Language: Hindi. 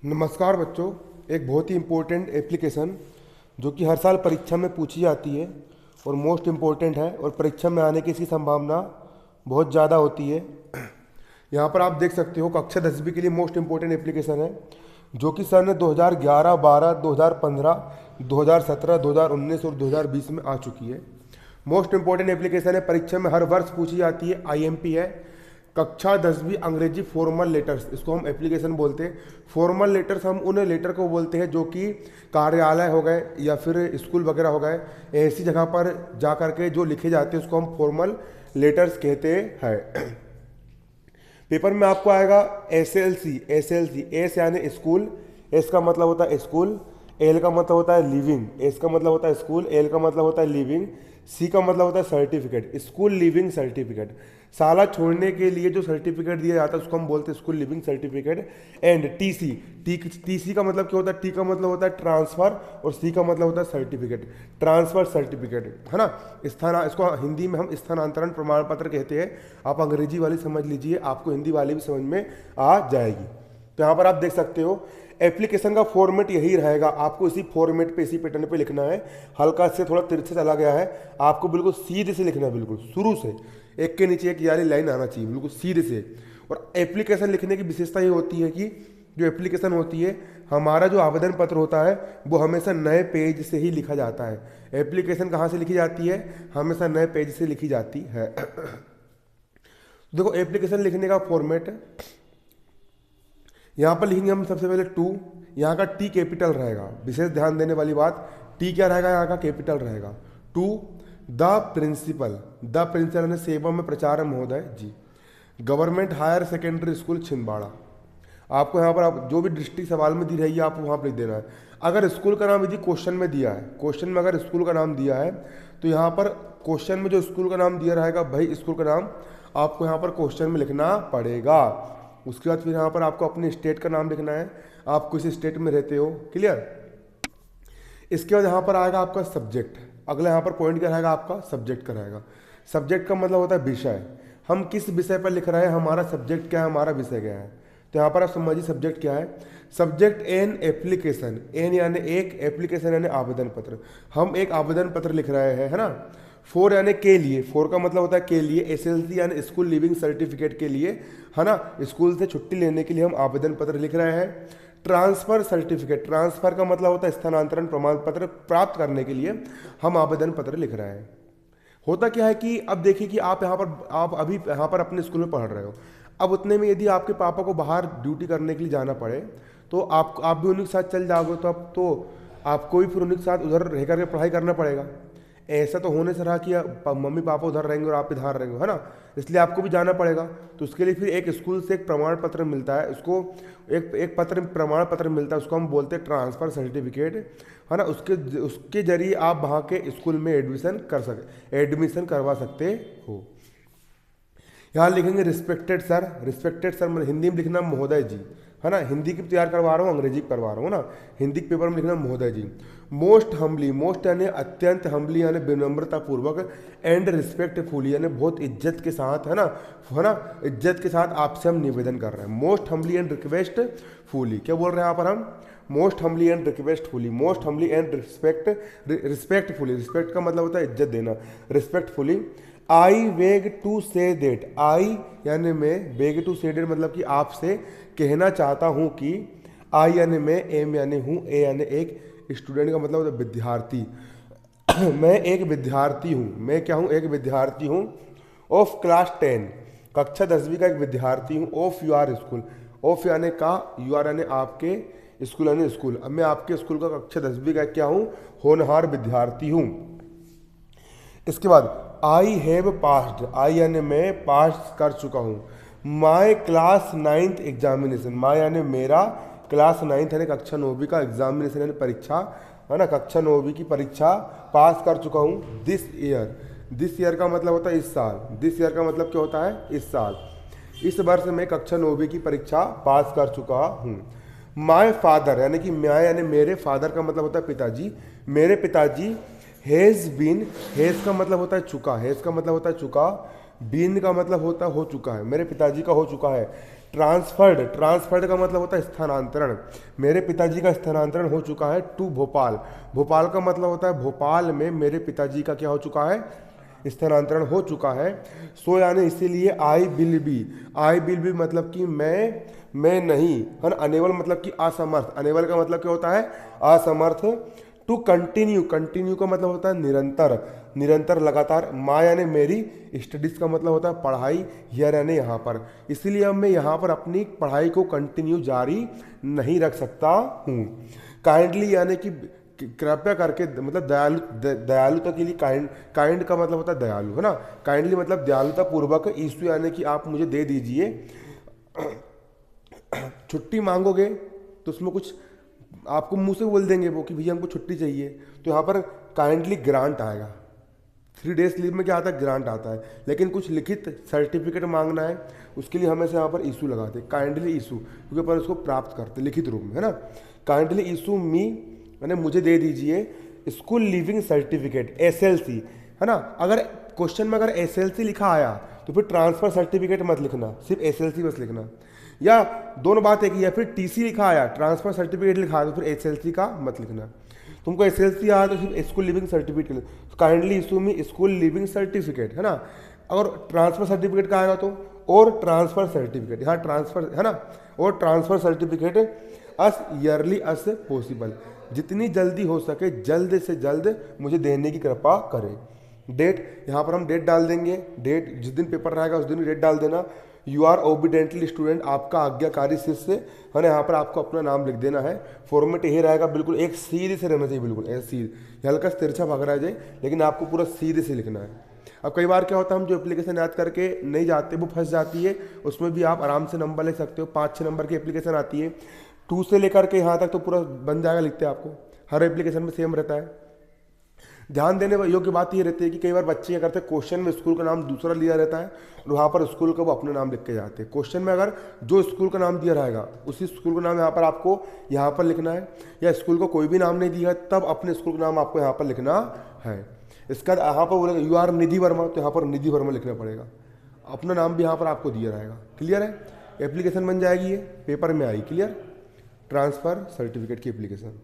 नमस्कार बच्चों। एक बहुत ही इम्पोर्टेंट एप्लीकेशन जो कि हर साल परीक्षा में पूछी जाती है और मोस्ट इम्पोर्टेंट है और परीक्षा में आने की इसकी संभावना बहुत ज़्यादा होती है। यहाँ पर आप देख सकते हो कक्षा 10वीं के लिए मोस्ट इम्पोर्टेंट एप्लीकेशन है जो कि सन 2011, 12, 2015, 2017, 2019 और 2020 में आ चुकी है। मोस्ट इम्पोर्टेंट एप्लीकेशन है, परीक्षा में हर वर्ष पूछी जाती है, आईएमपी है। कक्षा 10वीं अंग्रेजी फॉर्मल लेटर्स, इसको हम एप्लीकेशन बोलते हैं। फॉर्मल लेटर्स हम उन लेटर को बोलते हैं जो कि कार्यालय हो गए या फिर स्कूल वगैरह हो गए, ऐसी जगह पर जा करके जो लिखे जाते हैं उसको हम फॉर्मल लेटर्स कहते हैं। पेपर में आपको आएगा एसएलसी। एसएलसी, एस यानी स्कूल, एस का मतलब होता है स्कूल, एल का मतलब होता है लिविंग, एस का मतलब होता है स्कूल, एल का मतलब होता है लिविंग, सी का मतलब होता है सर्टिफिकेट, स्कूल लिविंग सर्टिफिकेट। साला छोड़ने के लिए जो सर्टिफिकेट दिया जाता है उसको हम बोलते हैं school leaving certificate. And TC, TC का मतलब क्या होता है? टी का मतलब होता है ट्रांसफर और सी का मतलब होता है सर्टिफिकेट, ट्रांसफर सर्टिफिकेट, है ना। इसको हिंदी में हम स्थानांतरण प्रमाण पत्र कहते हैं। आप अंग्रेजी वाली समझ लीजिए, आपको हिंदी वाली भी समझ में आ जाएगी। तो यहाँ पर आप देख सकते हो एप्लीकेशन का फॉर्मेट यही रहेगा, आपको इसी फॉर्मेट पे, इसी पैटर्न पे लिखना है। हल्का से थोड़ा तिरछे चला गया है, आपको बिल्कुल सीधे से लिखना है, बिल्कुल शुरू से एक के नीचे एक यारी लाइन आना चाहिए, बिल्कुल सीधे से। और एप्लीकेशन लिखने की विशेषता ये होती है कि जो एप्लीकेशन होती है, हमारा जो आवेदन पत्र होता है वो हमेशा नए पेज से ही लिखा जाता है। एप्लीकेशन कहाँ से लिखी जाती है? हमेशा नए पेज से लिखी जाती है। देखो एप्लीकेशन लिखने का फॉर्मेट, यहाँ पर लिखेंगे हम सबसे पहले टू, यहाँ का टी कैपिटल रहेगा। विशेष ध्यान देने वाली बात, टी क्या रहेगा? यहाँ का कैपिटल रहेगा। To, the principal, the principal ने सेवा में प्रचार महोदय जी, government higher secondary school Chhindwara. आपको यहाँ पर आप जो भी डिस्ट्रिक्ट सवाल में दी रहेगी आपको वहाँ पर लिख देना है। अगर स्कूल का नाम यदि क्वेश्चन में दिया है, क्वेश्चन में अगर स्कूल का नाम दिया है तो यहाँ पर क्वेश्चन में जो स्कूल का नाम दिया रहेगा, भाई स्कूल का नाम आपको यहाँ पर क्वेश्चन में लिखना पड़ेगा। उसके बाद फिर यहाँ पर आपको अपने स्टेट का नाम लिखना है, आप किस स्टेट में रहते हो, क्लियर। इसके बाद यहाँ पर आएगा आपका सब्जेक्ट। अगला यहाँ पर पॉइंट क्या रहेगा? आपका सब्जेक्ट का रहेगा। सब्जेक्ट का मतलब होता है विषय, हम किस विषय पर लिख रहे हैं, हमारा सब्जेक्ट क्या है, हमारा विषय क्या है। तो यहाँ पर आप समझिए सब्जेक्ट क्या है। सब्जेक्ट एन एप्लीकेशन, एन यानी एक, एप्लीकेशन यानी आवेदन पत्र। हम एक आवेदन पत्र लिख रहे हैं, है ना। फोर यानी के लिए, फोर का मतलब होता है के लिए। एसएलसी यानी स्कूल लिविंग सर्टिफिकेट के लिए, है ना, स्कूल से छुट्टी लेने के लिए हम आवेदन पत्र लिख रहे हैं। ट्रांसफर सर्टिफिकेट, ट्रांसफर का मतलब होता है स्थानांतरण प्रमाण पत्र प्राप्त करने के लिए हम आवेदन पत्र लिख रहे हैं। होता क्या है कि अब देखिए कि आप यहाँ पर, आप अभी यहाँ पर अपने स्कूल में पढ़ रहे हो, अब उतने में यदि आपके पापा को बाहर ड्यूटी करने के लिए जाना पड़े तो आप भी उन्हीं के साथ चल जाओगे, तो अब तो आपको भी फिर उन्हीं के साथ उधर रह करके पढ़ाई करना पड़ेगा। ऐसा तो होने से रहा कि मम्मी पापा उधर रहेंगे और आप इधर रहेंगे, है ना, इसलिए आपको भी जाना पड़ेगा। तो उसके लिए फिर एक स्कूल से एक प्रमाण पत्र मिलता है, उसको एक पत्र प्रमाण पत्र मिलता है, उसको हम बोलते हैं ट्रांसफ़र सर्टिफिकेट, है ना। उसके जरिए आप वहाँ के स्कूल में एडमिशन करवा सकते हो। यहाँ लिखेंगे रिस्पेक्टेड सर, रिस्पेक्टेड सर मतलब हिंदी में लिखना महोदय जी, है ना। हिंदी की तैयार करवा रहा हूँ, अंग्रेजी करवा रहा हूँ ना। हिंदी के पेपर में लिखना महोदय जी। मोस्ट हम्बली, मोस्ट यानी अत्यंत, हम्बली यानी विनम्रता पूर्वक, एंड रिस्पेक्टफुली यानी बहुत इज्जत के साथ, है ना, इज्जत के साथ आपसे हम निवेदन कर रहे हैं। मोस्ट हम्बली एंड रिक्वेस्टफुली, क्या बोल रहे हैं यहाँ पर हम? Most humbly and requestfully, most humbly and respectfully, respect का मतलब होता है इज्जत देना, रिस्पेक्टफुली। आई वेग टू से देट, आई यानी मैं, बेग टू से देट मतलब कि आपसे कहना चाहता हूँ कि, आई यानी मैं, एम यानी हूँ, ए यानी एक, स्टूडेंट का मतलब होता है विद्यार्थी। मैं एक विद्यार्थी हूँ, मैं क्या हूँ? एक विद्यार्थी हूँ। ऑफ क्लास 10, कक्षा 10वीं का एक विद्यार्थी हूँ। ऑफ योर स्कूल, ऑफ यानी का, यू आर यानी आपके, स्कूल यानी स्कूल। अब मैं आपके स्कूल का कक्षा 10वीं का क्या हूँ? होनहार विद्यार्थी हूँ। इसके बाद आई हैव पास्ड, आई यानी मैं, पास कर चुका हूँ। माई क्लास 9th एग्जामिनेशन, माई यानी मेरा, क्लास 9th यानी कक्षा 9वीं का, एग्जामिनेशन यानी परीक्षा, है ना, कक्षा 9वीं की परीक्षा पास कर चुका हूँ। दिस ईयर, दिस ईयर का मतलब होता है इस साल, दिस ईयर का मतलब क्या होता है? इस साल, इस वर्ष में कक्षा 9वीं की परीक्षा पास कर चुका हूँ। माई फादर यानी कि मैं यानी मेरे, फादर का मतलब होता है पिताजी, मेरे पिताजी। हैज़ बीन, हैज़ का मतलब होता है चुका, हैज़ का मतलब होता है चुका, बीन का मतलब होता है हो चुका है, मेरे पिताजी का हो चुका है। ट्रांसफर्ड, ट्रांसफर्ड का मतलब होता है स्थानांतरण। मेरे पिताजी का स्थानांतरण हो चुका है टू भोपाल। भोपाल का मतलब होता है भोपाल में मेरे पिताजी का क्या हो चुका है, स्थानांतरण हो चुका है। सो यानी इसीलिए I will be, I will be मतलब कि मैं नहीं, है ना। अनेबल मतलब कि असमर्थ, अनेबल का मतलब क्या होता है, असमर्थ। टू कंटिन्यू, कंटिन्यू का मतलब होता है निरंतर, निरंतर लगातार। माँ यानी मेरी, स्टडीज का मतलब होता है पढ़ाई, हियर यानी यहाँ पर। इसीलिए अब मैं यहाँ पर अपनी पढ़ाई को कंटिन्यू जारी नहीं रख सकता हूँ। काइंडली यानी कि कृपया करके, मतलब दयालुता के लिए काइंड, काइंड का मतलब होता है दयालु, है ना। काइंडली मतलब दयालुता पूर्वक, इशू यानी कि आप मुझे दे दीजिए। छुट्टी मांगोगे तो उसमें कुछ आपको मुंह से बोल देंगे वो कि भैया हमको छुट्टी चाहिए, तो यहाँ पर काइंडली ग्रांट आएगा। 3 डेज लीव में क्या आता है, ग्रांट आता है। लेकिन कुछ लिखित सर्टिफिकेट मांगना है, उसके लिए हमें से यहाँ पर इशू लगाते हैं, काइंडली इशू, क्योंकि अपन उसको प्राप्त करते लिखित रूप में, है ना। काइंडली इशू मी मैंने मुझे दे दीजिए स्कूल लिविंग सर्टिफिकेट, एसएलसी, है ना। अगर क्वेश्चन में अगर एसएलसी लिखा आया तो फिर ट्रांसफर सर्टिफिकेट मत लिखना, सिर्फ एसएलसी बस लिखना। या दोनों बात एक ही, या फिर टीसी लिखा आया, ट्रांसफर सर्टिफिकेट लिखा आया तो फिर एसएलसी का मत लिखना। तुमको एसएलसी आया तो सिर्फ school leaving certificate, kindly issue me school leaving certificate, है ना। अगर ट्रांसफर सर्टिफिकेट का आएगा तो और ट्रांसफर सर्टिफिकेट, यहाँ ट्रांसफर, है ना, और ट्रांसफर सर्टिफिकेट अस ईयरली अस पॉसिबल, जितनी जल्दी हो सके जल्द से जल्द मुझे देने की कृपा करें। डेट, यहाँ पर हम डेट डाल देंगे, डेट जिस दिन पेपर रहेगा उस दिन डेट डाल देना। यू आर ओबीडेंटली स्टूडेंट, आपका आज्ञाकारी शिष्य, है ना। यहाँ पर आपको अपना नाम लिख देना है। फॉर्मेट यही रहेगा, बिल्कुल एक सीधे से रहना चाहिए, बिल्कुल ऐसे सीधे, हल्का तिरछा भाग रहा जाए, लेकिन आपको पूरा सीधे से लिखना है। अब कई बार क्या होता है, हम जो एप्लीकेशन याद करके नहीं जाते वो फंस जाती है, उसमें भी आप आराम से नंबर लिख सकते हो। 5-6 नंबर की एप्लीकेशन आती है, 2 से लेकर के यहाँ तक तो पूरा बन जाएगा लिखते हैं आपको, हर एप्लीकेशन में सेम रहता है। ध्यान देने योग्य बात ये रहती है कि कई बार बच्चे क्या करते हैं, क्वेश्चन में स्कूल का नाम दूसरा लिया रहता है और वहाँ पर स्कूल का वो अपना नाम लिख के जाते हैं। क्वेश्चन में अगर जो स्कूल का नाम दिया रहेगा उसी स्कूल का नाम यहाँ पर आपको यहाँ पर लिखना है, या स्कूल को कोई भी नाम नहीं दिया तब अपने स्कूल का नाम आपको यहाँ पर लिखना है। इसका यहाँ पर बोलेगा यू आर निधि वर्मा, तो यहाँ पर निधि वर्मा लिखना पड़ेगा, अपना नाम भी यहाँ पर आपको दिया रहेगा। क्लियर है, एप्लीकेशन बन जाएगी, ये पेपर में आई। क्लियर, ट्रांसफ़र सर्टिफिकेट की एप्लीकेशन।